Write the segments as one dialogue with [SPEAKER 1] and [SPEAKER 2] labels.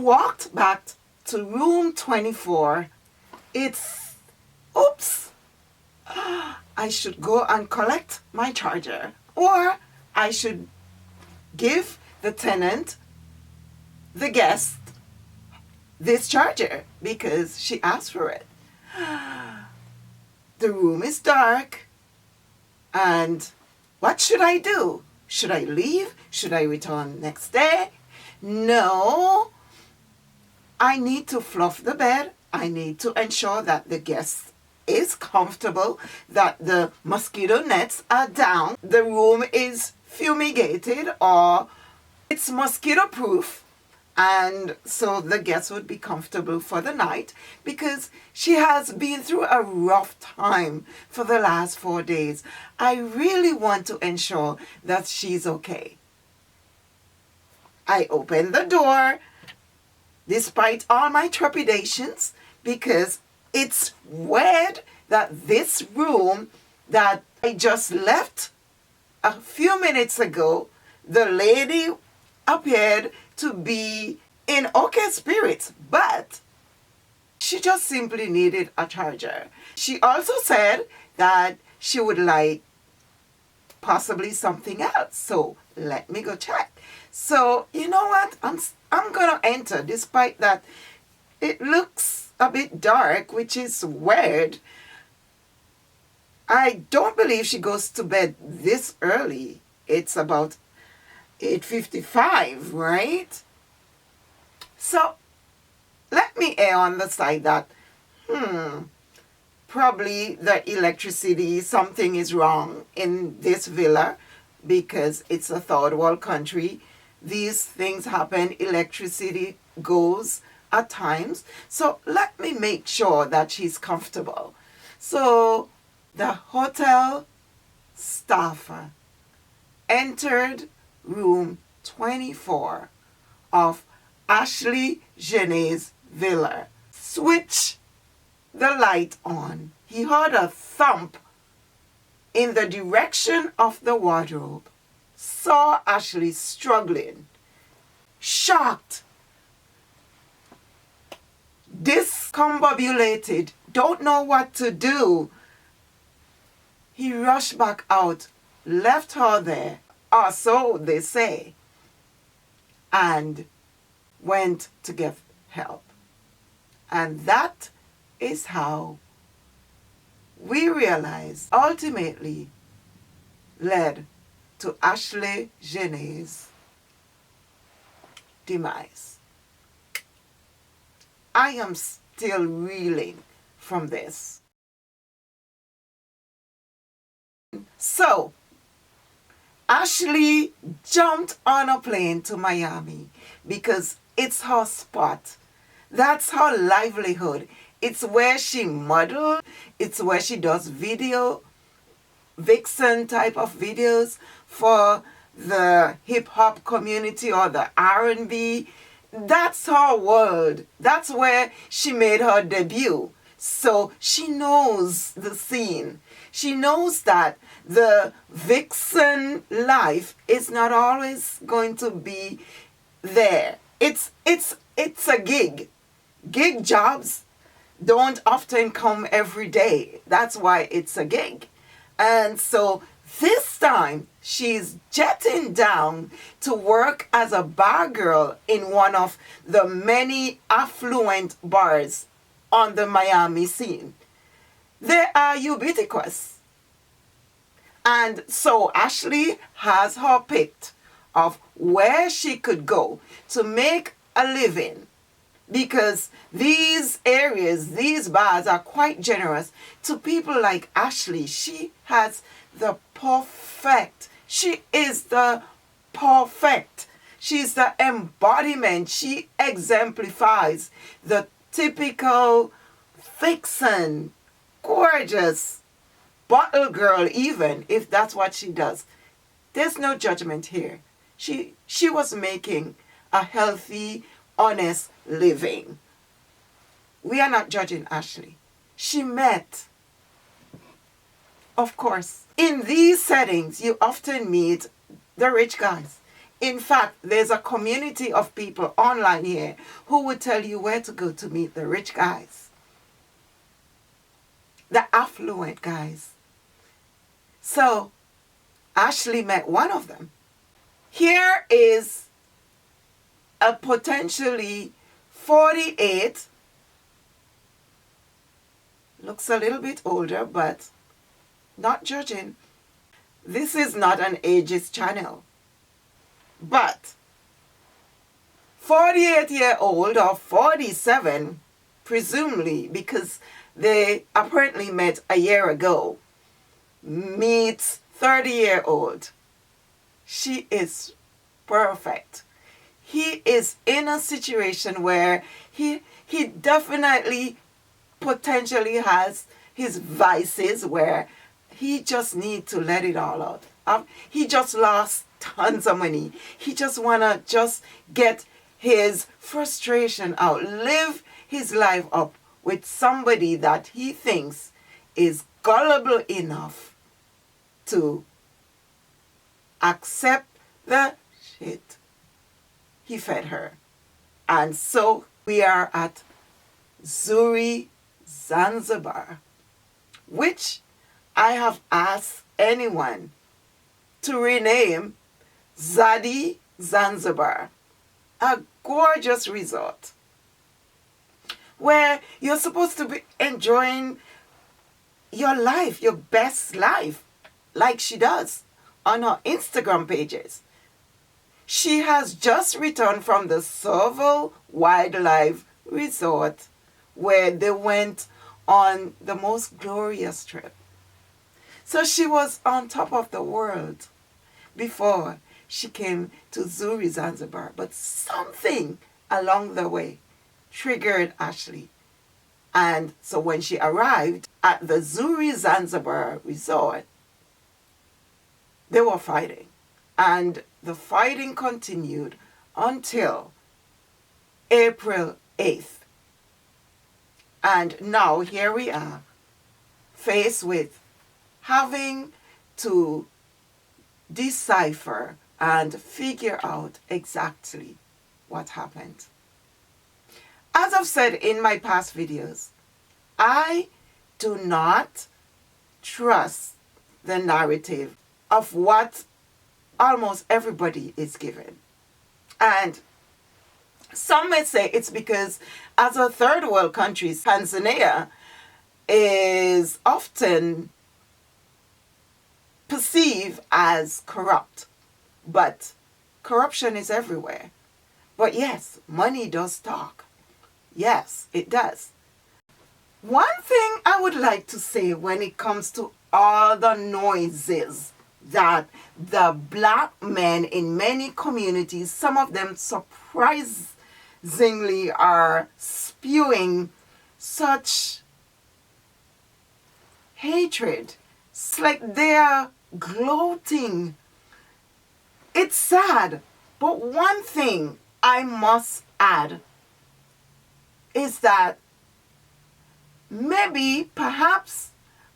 [SPEAKER 1] walked back to room 24. It's, oops, I should go and collect my charger, or I should give the tenant, the guest, this charger because she asked for it. The room is dark, and what should I do? Should I leave? Should I return next day? No. I need to fluff the bed. I need to ensure that the guest is comfortable, that the mosquito nets are down, the room is fumigated or it's mosquito proof, and so the guest would be comfortable for the night, because she has been through a rough time for the last 4 days. I really want to ensure that she's okay. I opened the door despite all my trepidations, because it's weird that this room that I just left a few minutes ago, the lady appeared to be in okay spirits, but she just simply needed a charger. She also said that she would like possibly something else. So let me go check. So you know what? I'm gonna enter, despite that it looks a bit dark, which is weird. I don't believe she goes to bed this early. It's about 8:55, right? So let me err on the side that probably the electricity, something is wrong in this villa, because it's a third world country. These things happen, electricity goes at times. So let me make sure that she's comfortable. So the hotel staffer entered room 24 of Ashlee Jenae's villa. Switch the light on. He heard a thump in the direction of the wardrobe. Saw Ashlee struggling. Shocked. Discombobulated. Don't know what to do. He rushed back out, left her there, or so they say, and went to get help. And that is how we realize ultimately led to Ashlee Jenae's demise. I am still reeling from this. So, Ashlee jumped on a plane to Miami because it's her spot. That's her livelihood. It's where she models. It's where she does video, vixen type of videos for the hip-hop community or the R&B. That's her world. That's where she made her debut. So she knows the scene. She knows that the vixen life is not always going to be there. It's a gig. Gig jobs don't often come every day. That's why it's a gig. And so this time she's jetting down to work as a bar girl in one of the many affluent bars on the Miami scene. They are ubiquitous. And so Ashlee has her pick of where she could go to make a living, because these areas, these bars are quite generous to people like Ashlee. She has the perfect, she is the perfect, she's the embodiment, she exemplifies the typical vixen, gorgeous, bottle girl, even if that's what she does. There's no judgment here. She was making a healthy, honest living. We are not judging Ashlee. She met, of course, in these settings, you often meet the rich guys. In fact, there's a community of people online here who would tell you where to go to meet the rich guys, the affluent guys. So Ashlee met one of them. Here is a potentially 48, looks a little bit older, but not judging. This is not an ageist channel. But 48-year-old or 47, presumably, because they apparently met a year ago, meets 30-year-old. She is perfect. He is in a situation where he definitely potentially has his vices where he just needs to let it all out. He just lost tons of money. He just want to just get his frustration out, live his life up with somebody that he thinks is gullible enough to accept the shit he fed her. And so we are at Zuri, Zanzibar, which I have asked anyone to rename Zadi Zanzibar, a gorgeous resort where you're supposed to be enjoying your life, your best life, like she does on her Instagram pages. She has just returned from the Serval Wildlife Resort where they went on the most glorious trip. So she was on top of the world before she came to Zuri Zanzibar. But something along the way triggered Ashlee. And so when she arrived at the Zuri Zanzibar resort, they were fighting. And the fighting continued until April 8th. And now here we are, faced with having to decipher and figure out exactly what happened. As I've said in my past videos, I do not trust the narrative of what almost everybody is given. And some may say it's because as a third world country, Tanzania is often perceived as corrupt. But corruption is everywhere. But yes, money does talk. Yes, it does. One thing I would like to say when it comes to all the noises that the black men in many communities, some of them surprisingly are spewing such hatred. It's like they are gloating. It's sad. But one thing I must add is that maybe, perhaps,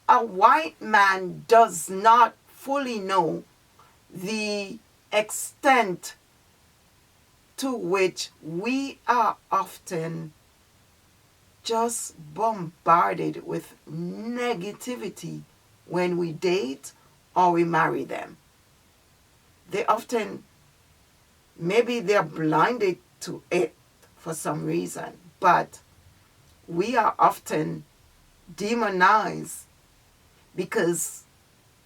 [SPEAKER 1] a white man does not fully know the extent to which we are often just bombarded with negativity when we date or we marry them. They often, maybe they're blinded to it for some reason, but we are often demonized because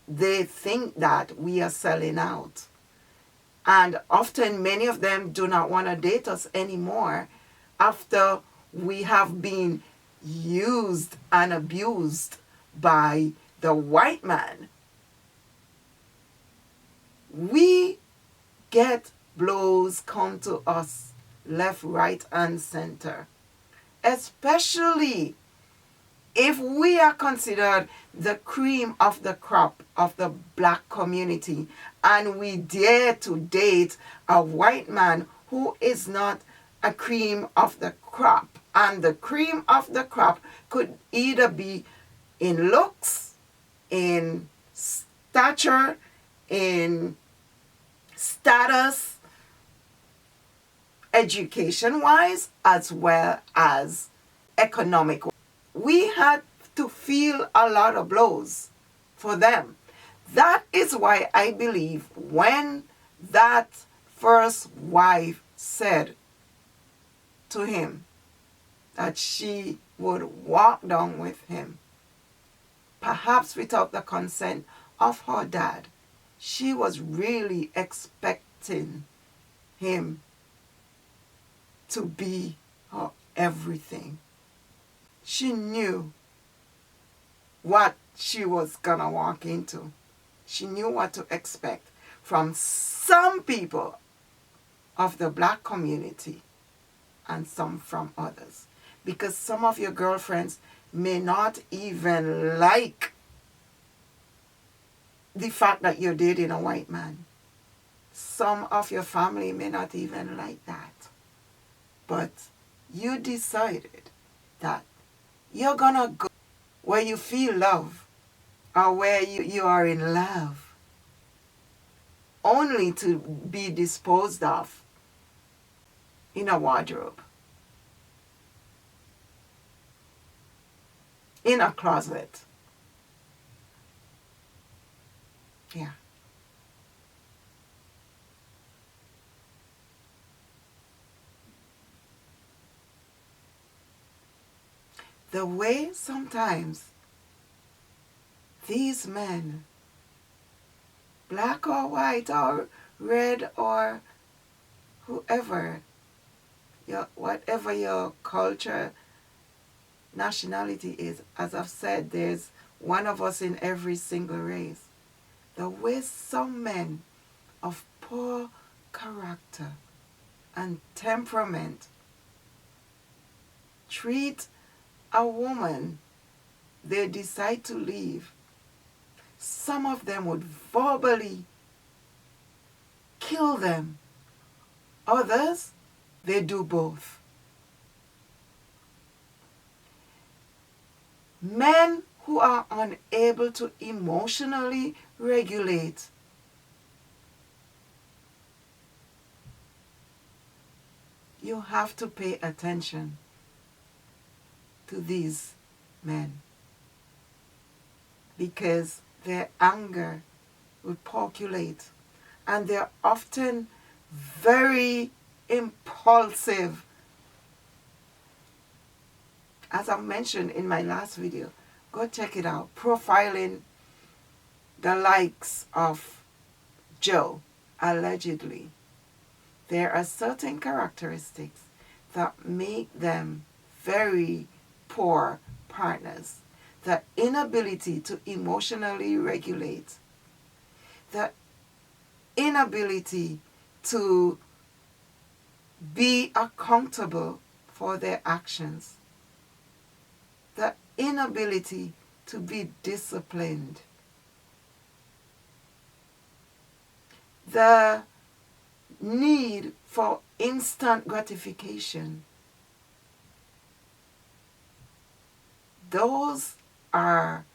[SPEAKER 1] they think that we are selling out. And often many of them do not want to date us anymore after we have been used and abused by the white man. We get blows come to us left, right, and center. Especially if we are considered the cream of the crop of the black community and we dare to date a white man who is not a cream of the crop. And the cream of the crop could either be in looks, in stature, in status, education-wise as well as economic. We had to feel a lot of blows for them. That is why I believe when that first wife said to him that she would walk down with him, perhaps without the consent of her dad, she was really expecting him to be her everything. She knew what she was gonna walk into. She knew what to expect from some people of the black community and some from others. Because some of your girlfriends may not even like the fact that you're dating a white man. Some of your family may not even like that. But you decided that you're gonna go where you feel love or where you are in love, only to be disposed of in a wardrobe, in a closet. Yeah. The way sometimes these men, black or white or red or whoever, whatever your culture, nationality is, as I've said, there's one of us in every single race. The way some men of poor character and temperament treat a woman they decide to leave, some of them would verbally kill them. Others, they do both. Men who are unable to emotionally regulate you have to pay attention to these men, because their anger will percolate and they're often very impulsive. As I mentioned in my last video, go check it out, profiling the likes of Joe, allegedly. There are certain characteristics that make them very poor partners. The inability to emotionally regulate, the inability to be accountable for their actions, the inability to be disciplined, the need for instant gratification. Those are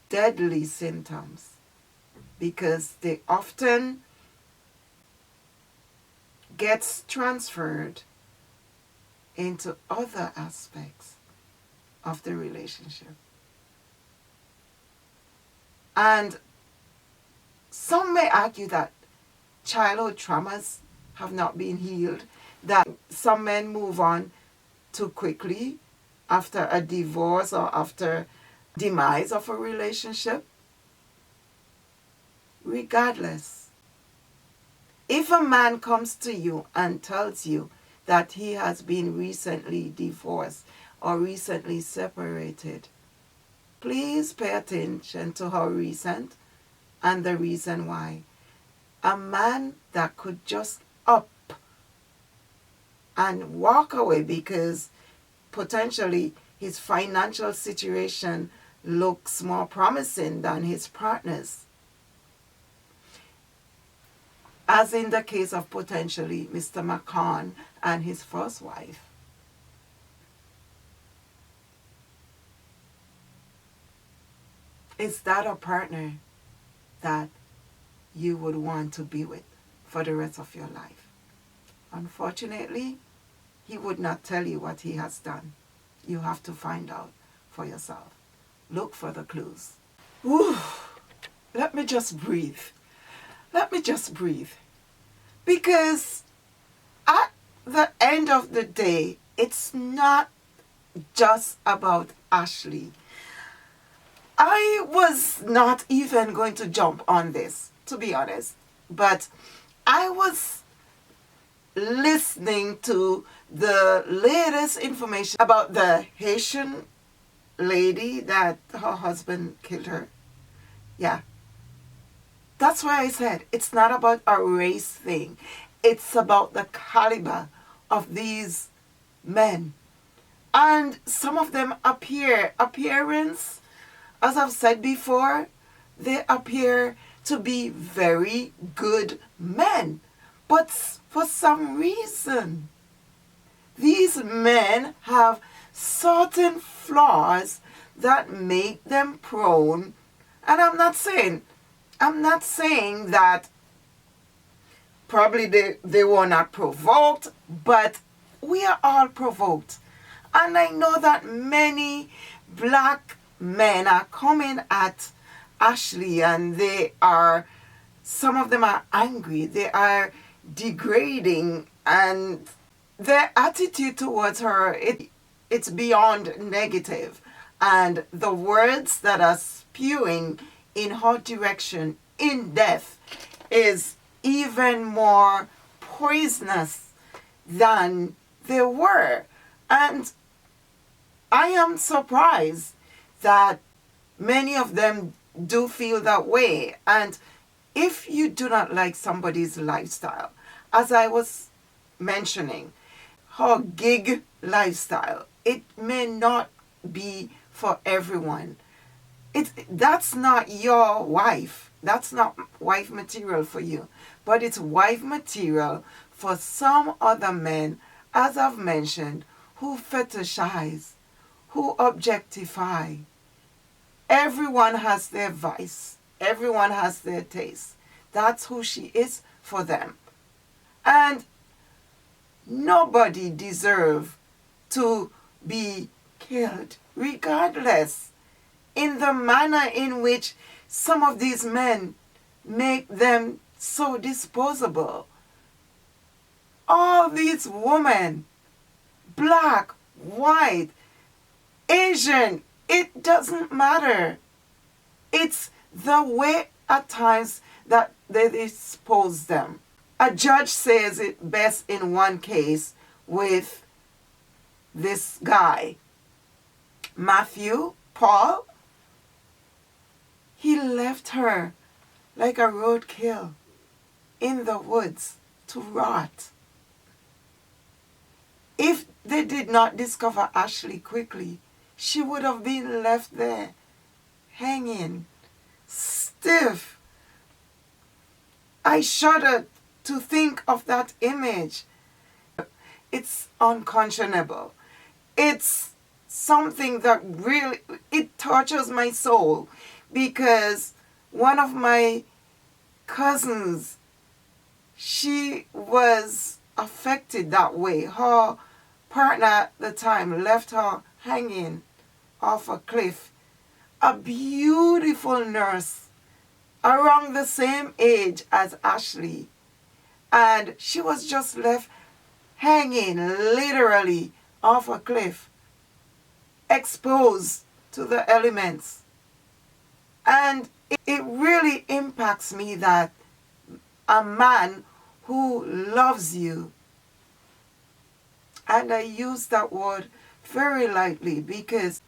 [SPEAKER 1] deadly symptoms because they often get transferred into other aspects of the relationship. And some may argue that childhood traumas have not been healed, that some men move on too quickly after a divorce or after demise of a relationship. Regardless, if a man comes to you and tells you that he has been recently divorced or recently separated, please pay attention to how recent and the reason why. A man that could just up and walk away because potentially his financial situation looks more promising than his partner's, as in the case of potentially Mr. McCann and his first wife. Is that a partner that you would want to be with for the rest of your life? Unfortunately, he would not tell you what he has done. You have to find out for yourself. Look for the clues. Whew. Let me just breathe. Let me just breathe. Because at the end of the day, it's not just about Ashlee. I was not even going to jump on this, to be honest. But I was listening to the latest information about the Haitian lady that her husband killed her. Yeah. That's why I said it's not about a race thing. It's about the caliber of these men. And some of them appearance, as I've said before, they appear to be very good men. But for some reason, these men have certain flaws that make them prone. And I'm not saying that probably they were not provoked, but we are all provoked. And I know that many black men are coming at Ashlee, and some of them are angry. They are degrading, and their attitude towards her, it's beyond negative. And the words that are spewing in her direction in death is even more poisonous than they were. And I am surprised that many of them do feel that way. And if you do not like somebody's lifestyle, as I was mentioning, her gig lifestyle, it may not be for everyone. That's not your wife. That's not wife material for you. But it's wife material for some other men, as I've mentioned, who fetishize, who objectify. Everyone has their vice. Everyone has their taste. That's who she is for them. And nobody deserves to be killed, regardless, in the manner in which some of these men make them so disposable. All these women, black, white, Asian, it doesn't matter. It's the way at times that they dispose them. A judge says it best in one case with this guy, Matthew Paul. He left her like a roadkill in the woods to rot. If they did not discover Ashlee quickly, she would have been left there, hanging, stiff. I shudder to think of that image. It's unconscionable. It's something that really, it tortures my soul, because one of my cousins, she was affected that way. Her partner at the time left her hanging off a cliff. A beautiful nurse around the same age as Ashlee. And she was just left hanging literally off a cliff, exposed to the elements. And it really impacts me that a man who loves you, and I use that word very lightly because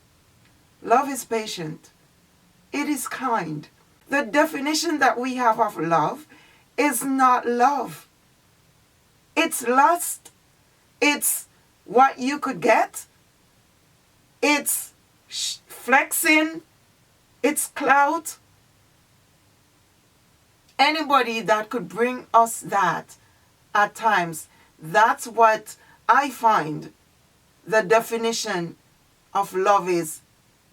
[SPEAKER 1] love is patient, it is kind. The definition that we have of love is not love. It's lust. It's what you could get. It's flexing. It's clout. Anybody that could bring us that at times, that's what I find the definition of love is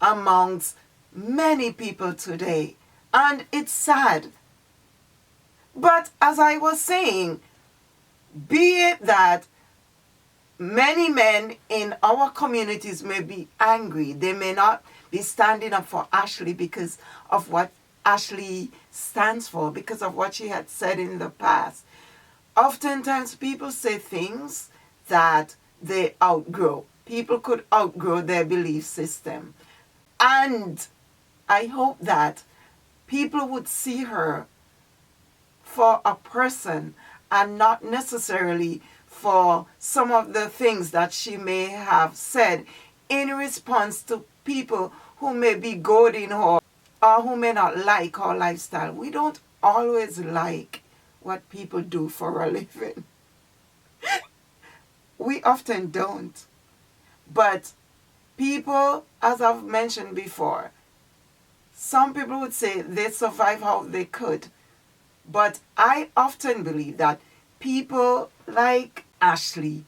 [SPEAKER 1] amongst many people today. And it's sad. But as I was saying, Be it that many men in our communities may be angry. They may not be standing up for Ashlee because of what Ashlee stands for, because of what she had said in the past. Oftentimes people say things that they outgrow. People could outgrow their belief system. And I hope that people would see her for a person and not necessarily for some of the things that she may have said in response to people who may be goading her or who may not like her lifestyle. We don't always like what people do for a living. We often don't. But people, as I've mentioned before, some people would say they survive how they could. But I often believe that people like Ashlee,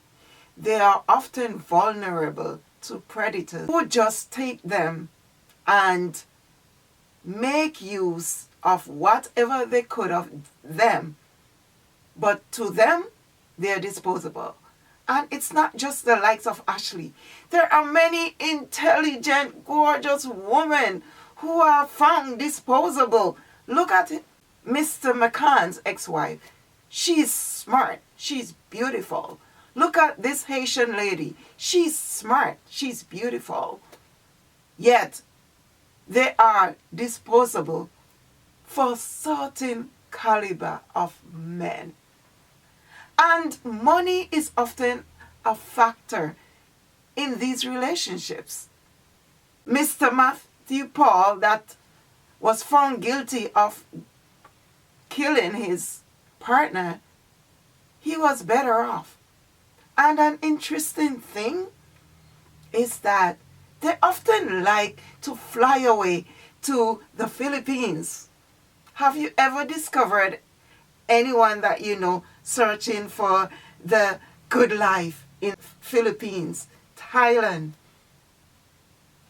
[SPEAKER 1] they are often vulnerable to predators who just take them and make use of whatever they could of them. But to them, they are disposable. And it's not just the likes of Ashlee. There are many intelligent, gorgeous women who are found disposable. Look at Mr. McCann's ex-wife. She's smart. She's beautiful. Look at this Haitian lady. She's smart. She's beautiful. Yet, they are disposable for certain caliber of men. And money is often a factor in these relationships. Mr. Matthew Paul, that was found guilty of killing his partner, he was better off. And an interesting thing is that they often like to fly away to the Philippines. Have you ever discovered anyone that you know searching for the good life in Philippines, Thailand?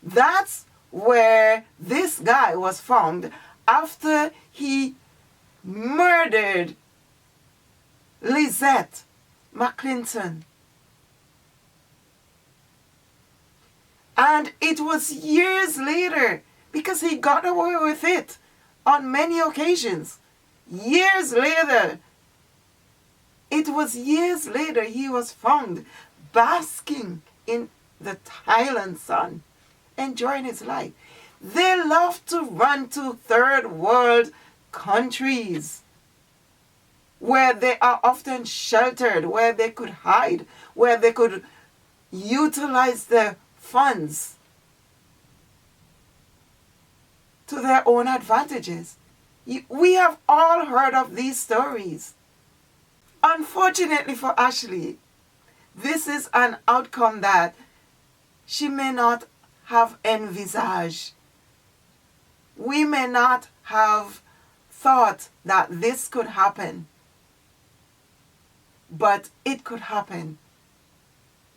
[SPEAKER 1] That's where this guy was found after he murdered Lizette McClinton. And it was years later, because he got away with it on many occasions. Years later, it was years later he was found basking in the Thailand sun, enjoying his life. They love to run to third world countries where they are often sheltered, where they could hide, where they could utilize their funds to their own advantages. We have all heard of these stories. Unfortunately for Ashlee, this is an outcome that she may not have envisaged. We may not have thought that this could happen, but it could happen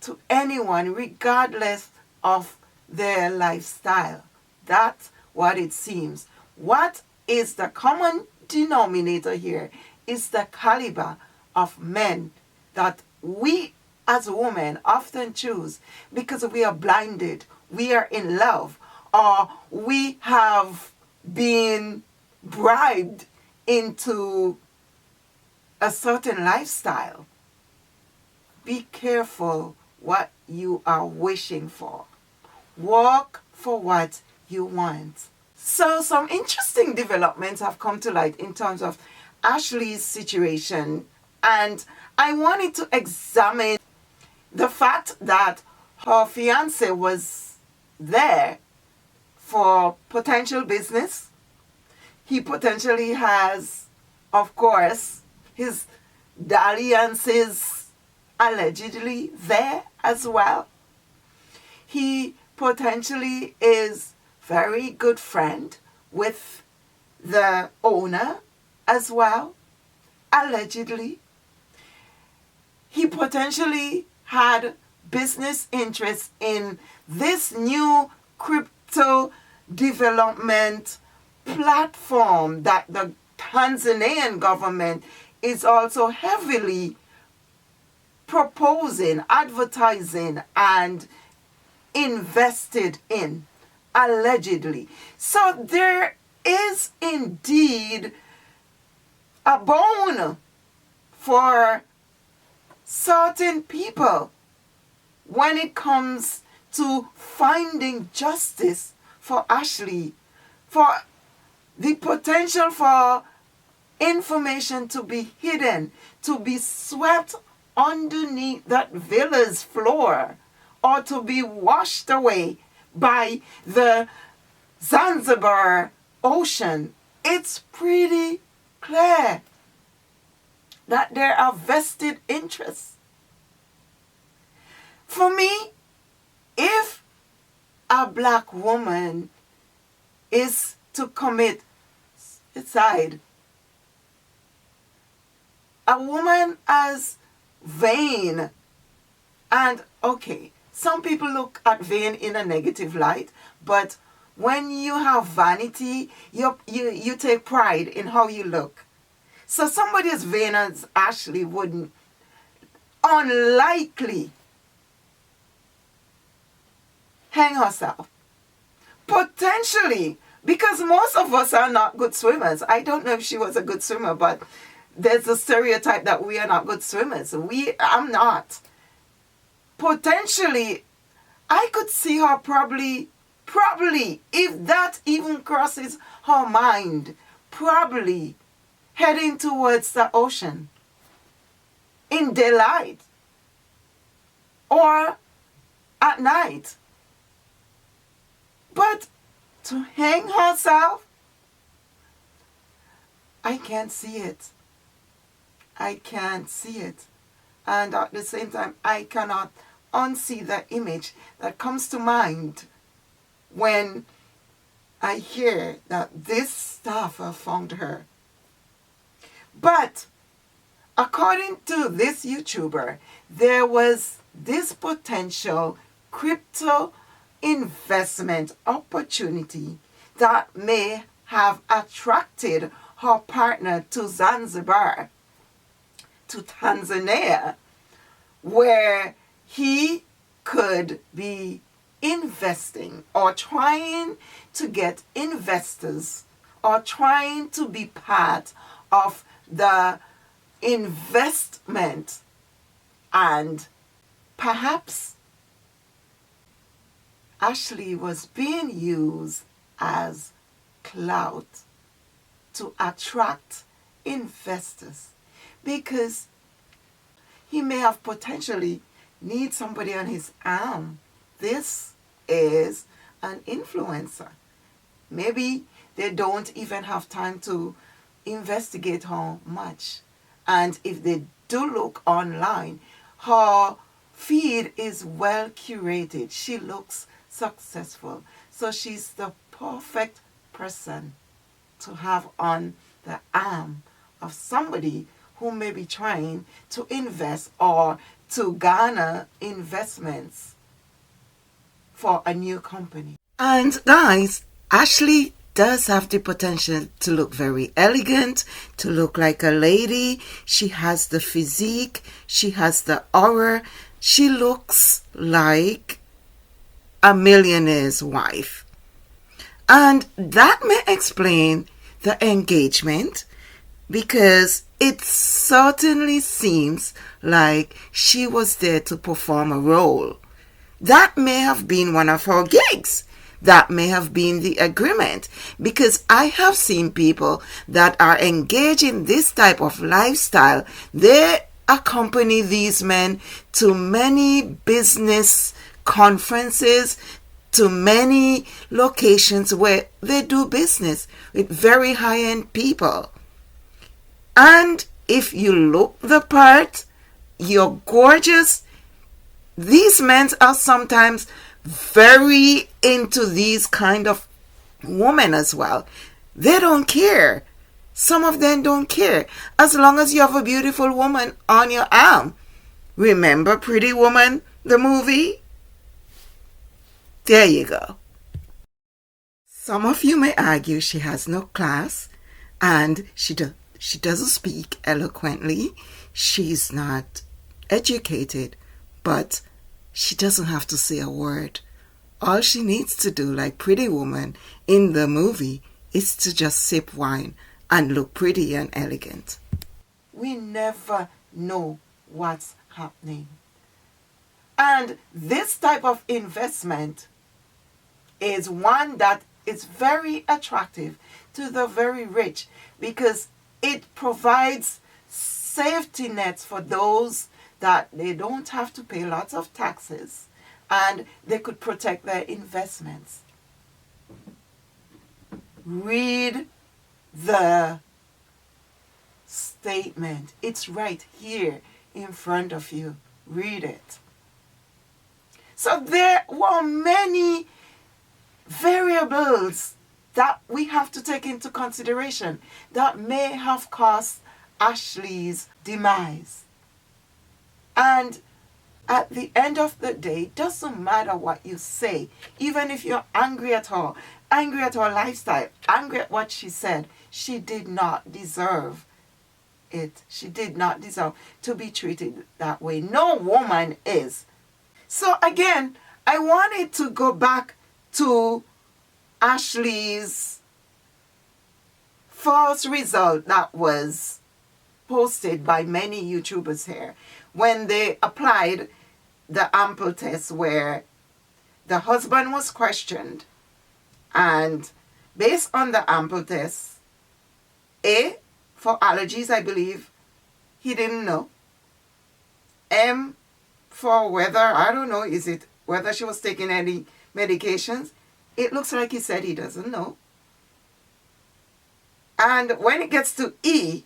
[SPEAKER 1] to anyone regardless of their lifestyle. That's what it seems. What is the common denominator here is the caliber of men that we as women often choose because we are blinded, we are in love, or we have been bribed into a certain lifestyle. Be careful what you are wishing for. Walk for what you want. So some interesting developments have come to light in terms of Ashlee's situation, and I wanted to examine the fact that her fiancé was there for potential business. He potentially has, of course, his dalliances allegedly there as well. He potentially is very good friend with the owner as well, allegedly. He potentially had business interests in this new crypto development platform that the Tanzanian government is also heavily proposing, advertising, and invested in, allegedly. So there is indeed a bone for certain people when it comes to finding justice for Ashlee, for the potential for information to be hidden, to be swept underneath that villa's floor, or to be washed away by the Zanzibar ocean. It's pretty clear that there are vested interests. For me, if a black woman is to commit suicide, a woman as vain, and okay, some people look at vain in a negative light, but when you have vanity, you take pride in how you look. So somebody as vain as Ashlee wouldn't unlikely hang herself. Potentially, because most of us are not good swimmers. I don't know if she was a good swimmer, but there's a stereotype that we are not good swimmers. I'm not. Potentially, I could see her probably, if that even crosses her mind, probably heading towards the ocean in daylight or at night. But to hang herself, I can't see it. I can't see it. And at the same time, I cannot unsee the image that comes to mind when I hear that this staffer found her. But according to this YouTuber, there was this potential crypto investment opportunity that may have attracted her partner to Zanzibar, to Tanzania, where he could be investing or trying to get investors or trying to be part of the investment, and perhaps Ashlee was being used as clout to attract investors, because he may have potentially need somebody on his arm. This is an influencer. Maybe they don't even have time to investigate her much. And if they do look online, her feed is well curated. She looks successful. So she's the perfect person to have on the arm of somebody who may be trying to invest or to garner investments for a new company. And guys, Ashlee does have the potential to look very elegant, to look like a lady. She has the physique, she has the aura. She looks like a millionaire's wife. And that may explain the engagement, because it certainly seems like she was there to perform a role. That may have been one of her gigs. That may have been the agreement, because I have seen people that are engaged in this type of lifestyle. They accompany these men to many business conferences, to many locations where they do business with very high-end people. And if you look the part, you're gorgeous. These men are sometimes very into these kind of women as well. They don't care. Some of them don't care. As long as you have a beautiful woman on your arm. Remember Pretty Woman, the movie? There you go. Some of you may argue she has no class and she doesn't speak eloquently. She's not educated, but she doesn't have to say a word. All she needs to do, like Pretty Woman in the movie, is to just sip wine and look pretty and elegant. We never know what's happening. And this type of investment is one that is very attractive to the very rich because it provides safety nets for those that they don't have to pay lots of taxes and they could protect their investments. Read the statement. It's right here in front of you. Read it. So there were many variables that we have to take into consideration that may have caused Ashlee's demise. And at the end of the day, it doesn't matter what you say, even if you're angry at her lifestyle, angry at what she said, she did not deserve it. She did not deserve to be treated that way. No woman is. So again, I wanted to go back to Ashlee's false result that was posted by many YouTubers here when they applied the ample test where the husband was questioned, and based on the ample test, A, for allergies, I believe, he didn't know. M, for whether, I don't know, is it whether she was taking any medications? It looks like he said he doesn't know. And when it gets to E,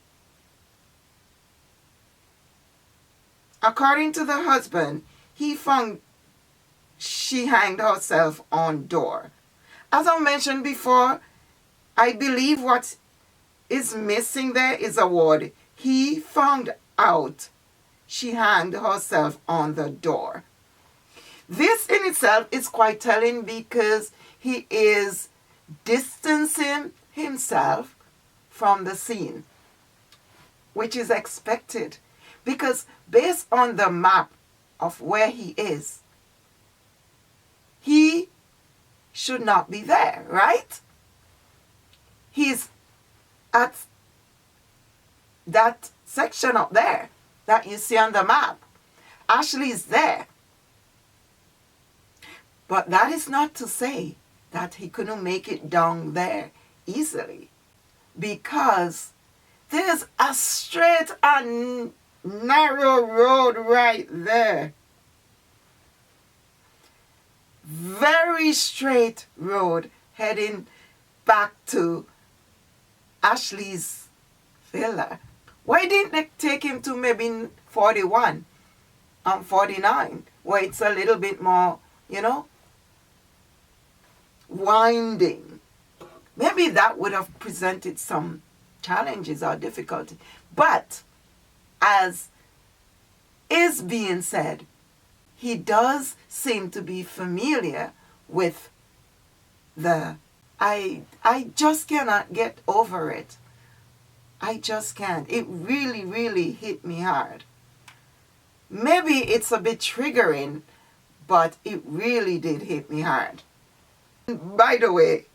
[SPEAKER 1] according to the husband, he found she hanged herself on door. As I mentioned before, I believe what is missing there is a word. He found out she hanged herself on the door. This in itself is quite telling because he is distancing himself from the scene, which is expected because based on the map of where he is, he should not be there, right? He's at that section up there that you see on the map. Ashlee is there. But that is not to say that he couldn't make it down there easily, because there's a straight and narrow road right there. Very straight road heading back to Ashlee's villa. Why didn't they take him to maybe 41 and 49, where it's a little bit more, winding? Maybe that would have presented some challenges or difficulty. But as is being said, he does seem to be familiar with the... I just cannot get over it. I just can't. It really, really hit me hard. Maybe it's a bit triggering, but it really did hit me hard. By the way,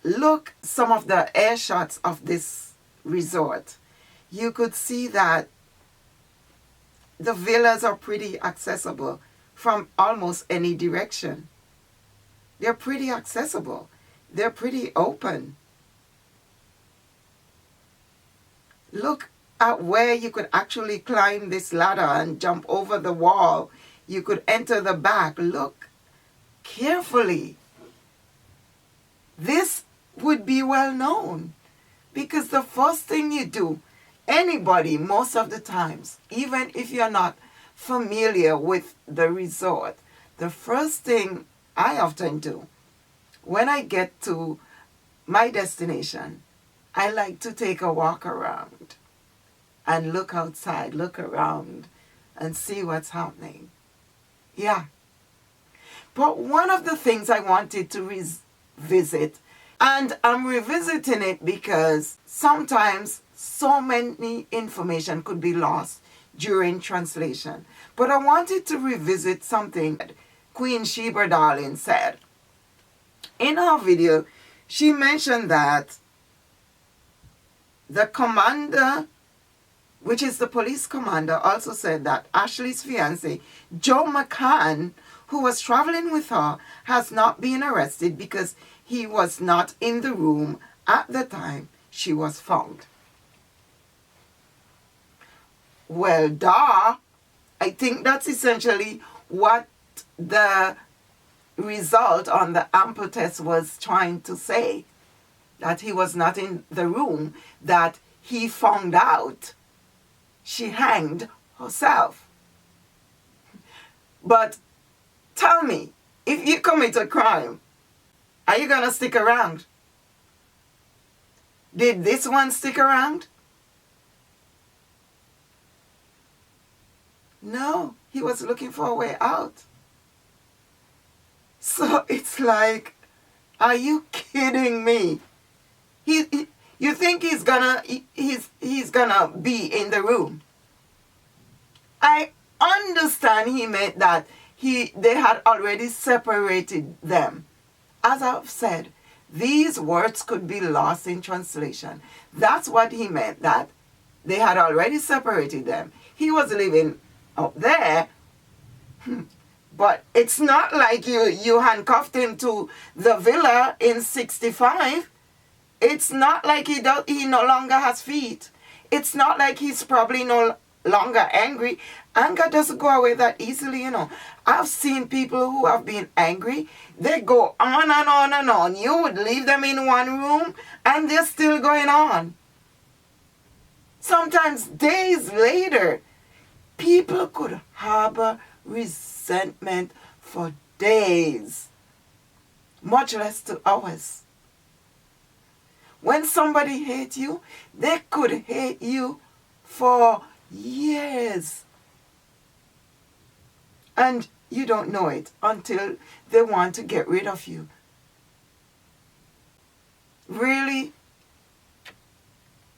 [SPEAKER 1] look some of the air shots of this resort. You could see that the villas are pretty accessible from almost any direction. They're pretty accessible. They're pretty open. Look at where you could actually climb this ladder and jump over the wall. You could enter the back. Look carefully. This would be well known because the first thing you do, anybody, most of the times, even if you're not familiar with the resort, the first thing I often do when I get to my destination, I like to take a walk around and look outside, look around and see what's happening. Yeah. But one of the things I wanted to revisit, and I'm revisiting it because sometimes so many information could be lost during translation. But I wanted to revisit something Queen Sheba Darling said. In her video, she mentioned that the commander, which is the police commander, also said that Ashlee's fiancé, Joe McCann, who was traveling with her, has not been arrested because he was not in the room at the time she was found. Well, I think that's essentially what the result on the ample test was trying to say, that he was not in the room, that he found out she hanged herself. But tell me, if you commit a crime, are you going to stick around? Did this one stick around? No, he was looking for a way out. So it's like, are you kidding me? You think he's gonna be in the room? I understand he meant that they had already separated them. As I've said, these words could be lost in translation. That's what he meant, that they had already separated them. He was living up there, but it's not like you handcuffed him to the villa in 65. It's not like he no longer has feet. It's not like he's probably no longer angry. Anger doesn't go away that easily, you know. I've seen people who have been angry. They go on and on and on. You would leave them in one room and they're still going on. Sometimes days later, people could harbor resentment for days, much less to hours. When somebody hates you, they could hate you for years. And you don't know it until they want to get rid of you. Really?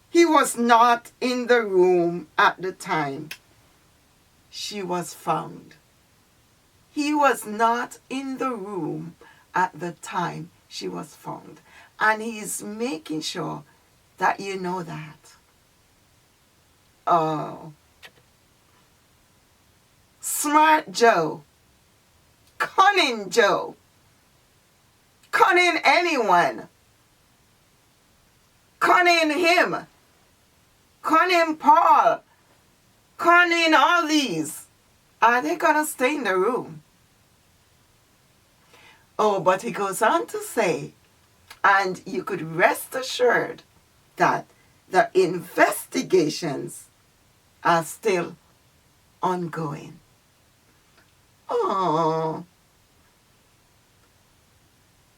[SPEAKER 1] He was not in the room at the time she was found. He was not in the room at the time she was found. And he's making sure that you know that. Oh. Smart Joe. Cunning Joe. Cunning anyone. Cunning him. Cunning Paul. Cunning all these. Are they going to stay in the room? Oh, but he goes on to say, and you could rest assured that the investigations are still ongoing. Oh,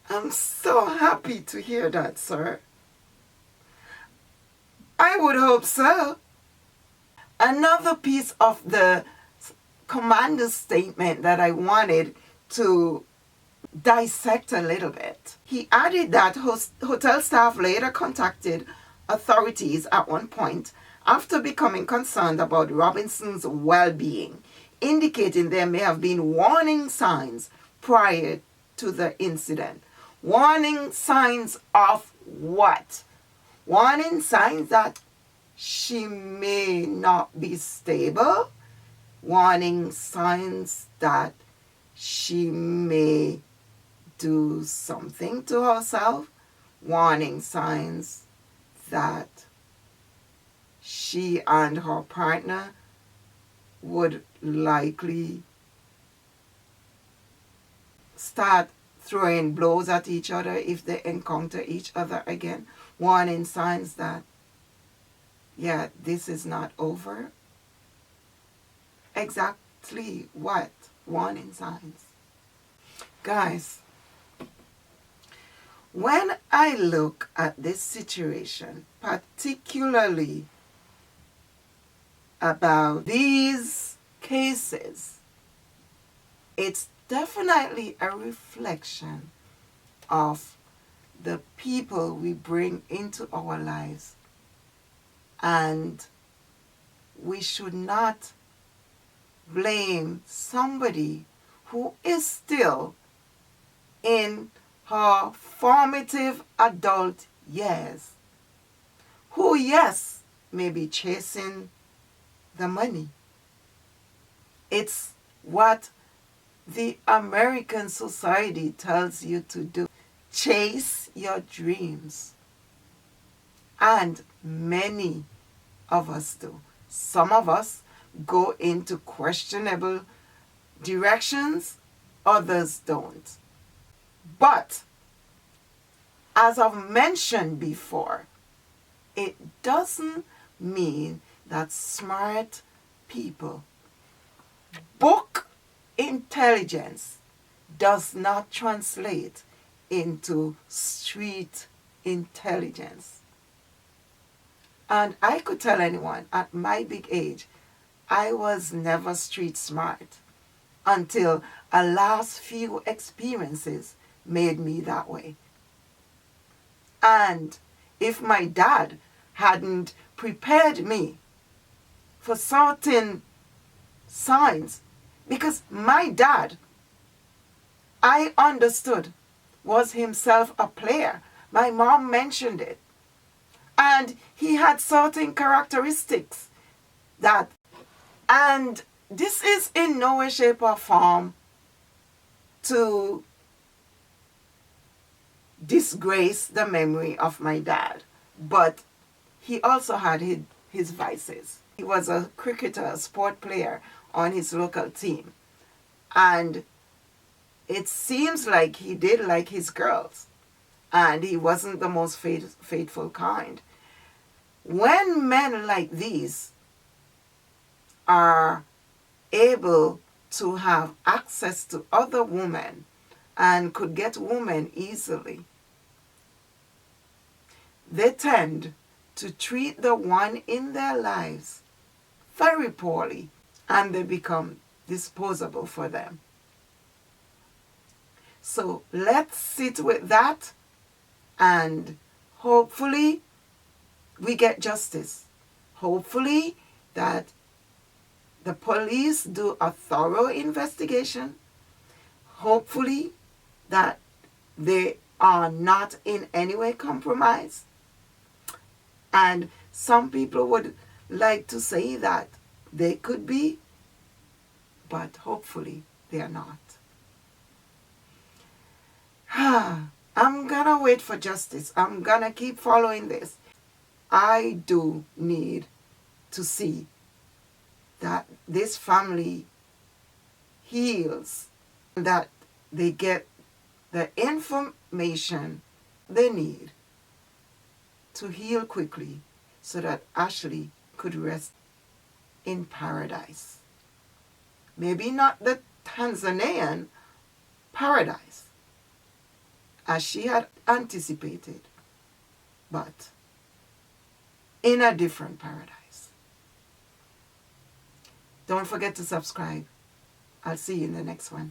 [SPEAKER 1] I'm so happy to hear that, sir. I would hope so. Another piece of the commander's statement that I wanted to dissect a little bit. He added that hotel staff later contacted authorities at one point after becoming concerned about Robinson's well-being, indicating there may have been warning signs prior to the incident. Warning signs of what? Warning signs that she may not be stable. Warning signs that she may do something to herself. Warning signs that she and her partner would likely start throwing blows at each other if they encounter each other again. Warning signs that, yeah, this is not over. Exactly what? Warning signs. Guys, when I look at this situation, particularly about these cases, it's definitely a reflection of the people we bring into our lives. And we should not blame somebody who is still in her formative adult years, who, yes, may be chasing the money. It's what the American society tells you to do. Chase your dreams. And many of us do. Some of us go into questionable directions, others don't. But, as I've mentioned before, it doesn't mean that smart people, book intelligence does not translate into street intelligence. And I could tell anyone at my big age, I was never street smart until a last few experiences made me that way. And if my dad hadn't prepared me for certain signs, because my dad, I understood, was himself a player. My mom mentioned it. And he had certain characteristics and this is in no way, shape, or form to disgrace the memory of my dad. But he also had his vices. He was a cricketer, a sport player on his local team. And it seems like he did like his girls. And he wasn't the most faithful kind. When men like these are able to have access to other women and could get women easily, they tend to treat the one in their lives very poorly, and they become disposable for them. So let's sit with that, and hopefully we get justice. Hopefully that the police do a thorough investigation. Hopefully that they are not in any way compromised. And some people would like to say that they could be, but hopefully they are not. I'm gonna wait for justice. I'm gonna keep following this. I do need to see that this family heals, that they get the information they need to heal quickly so that Ashlee could rest in paradise. Maybe not the Tanzanian paradise as she had anticipated, but in a different paradise. Don't forget to subscribe. I'll see you in the next one.